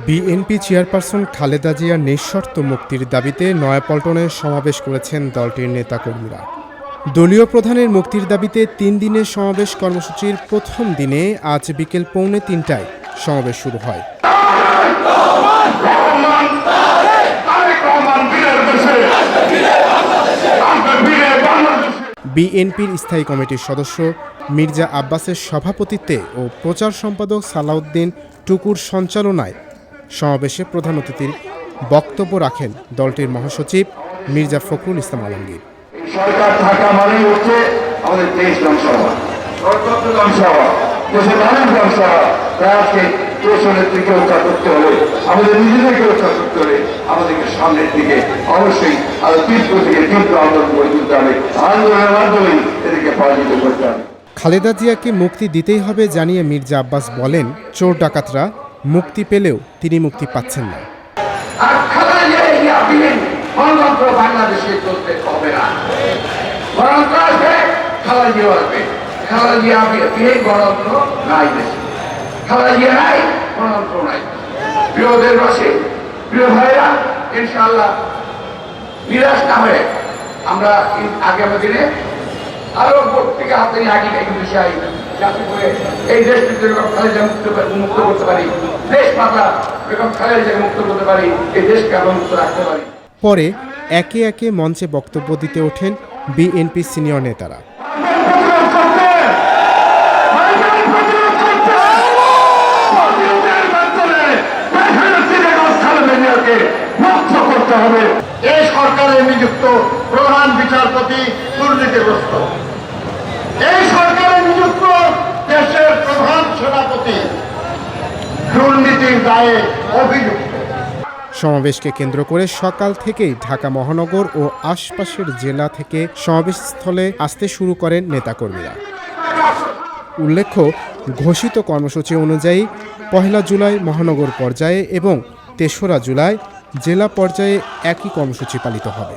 BNP chairperson Khaleda জিয়ার নিঃশর্ত মুক্তির দাবিতে নয়াপল্টনে সমাবেশ করেছেন দলটির নেতাকর্মীরা। দলীয় প্রধানের মুক্তির দাবিতে ৩ দিনের সমাবেশ কর্মসূচির প্রথম দিনে আজ বিকেল 2:45টায় সমাবেশ শুরু হয়। বিএনপির স্থায়ী কমিটির সদস্য মির্জা আব্বাসের সভাপতিত্বে ও প্রচার সম্পাদক সালাউদ্দিন টুকুর সঞ্চালনায় সমাবেশে প্রধান অতিথির বক্তব্য রাখেন দলটির মহাসচিব মির্জা ফখরুল ইসলাম আলমগীর। সরকার থাকা মানে হচ্ছে আমাদের দেশ ধ্বংস হওয়া, গণতন্ত্র ধ্বংস হওয়া, দেশের মানুষ ধ্বংস হওয়া। তাই আজকে দেশের দিকে রক্ষা করতে হলে, আমাদের নিজেদেরকে রক্ষা করতে হলে আমাদেরকে সামনের দিকে অবশ্যই আরো তীব্র আন্দোলন করে তুলতে হবে। আন্দোলনের মাধ্যমেই এদেরকে পরাজিত করতে হবে। খালেদা জিয়াকে মুক্তি দিতেই হবে জানিয়ে মির্জা আব্বাস বলেন, চোর ডাকাতরা মুক্তি পেলেও তিনি মুক্তি পাচ্ছেন না। বাংলাদেশে চলতে হবে না, গণতন্ত্র আসবে, খালেদা জিয়া আসবে। খালেদা জিয়া গণতন্ত্র নাই দেশে, খালেদা জিয়া নাই, গণতন্ত্র নাই। প্রিয় দেশবাসী, প্রিয় ভাইরা, ইনশাআল্লাহ নিরাশ না হয়ে আমরা আগামী দিনে আরো প্রত্যেকে হাতে নিয়ে আগে এগিয়ে চাই, যাতে করে এই দেশটিকে বেগম খালেদা মুক্ত করতে পারি, দেশ মাতা বেগম খালেদা জিয়াকে মুক্ত করতে পারি, এই দেশকে আমরা মুক্ত রাখতে পারি। পরে একে একে মঞ্চে বক্তব্য দিতে ওঠেন বিএনপি সিনিয়র নেতারা। এই সরকারের নিযুক্ত প্রধান বিচারপতি দুর্নীতিগ্রস্ত, এই সরকারের নিযুক্ত দেশের প্রধান সেনাপতি দুর্নীতির দায়ে অভিযুক্ত। সমাবেশকে কেন্দ্র করে সকাল থেকেই ঢাকা মহানগর ও আশপাশের জেলা থেকে সমাবেশস্থলে আসতে শুরু করেন নেতাকর্মীরা। উল্লেখ্য, ঘোষিত কর্মসূচি অনুযায়ী 1 জুলাই মহানগর পর্যায়ে এবং 3রা জুলাই জেলা পর্যায়ে একই কর্মসূচি পালিত হবে।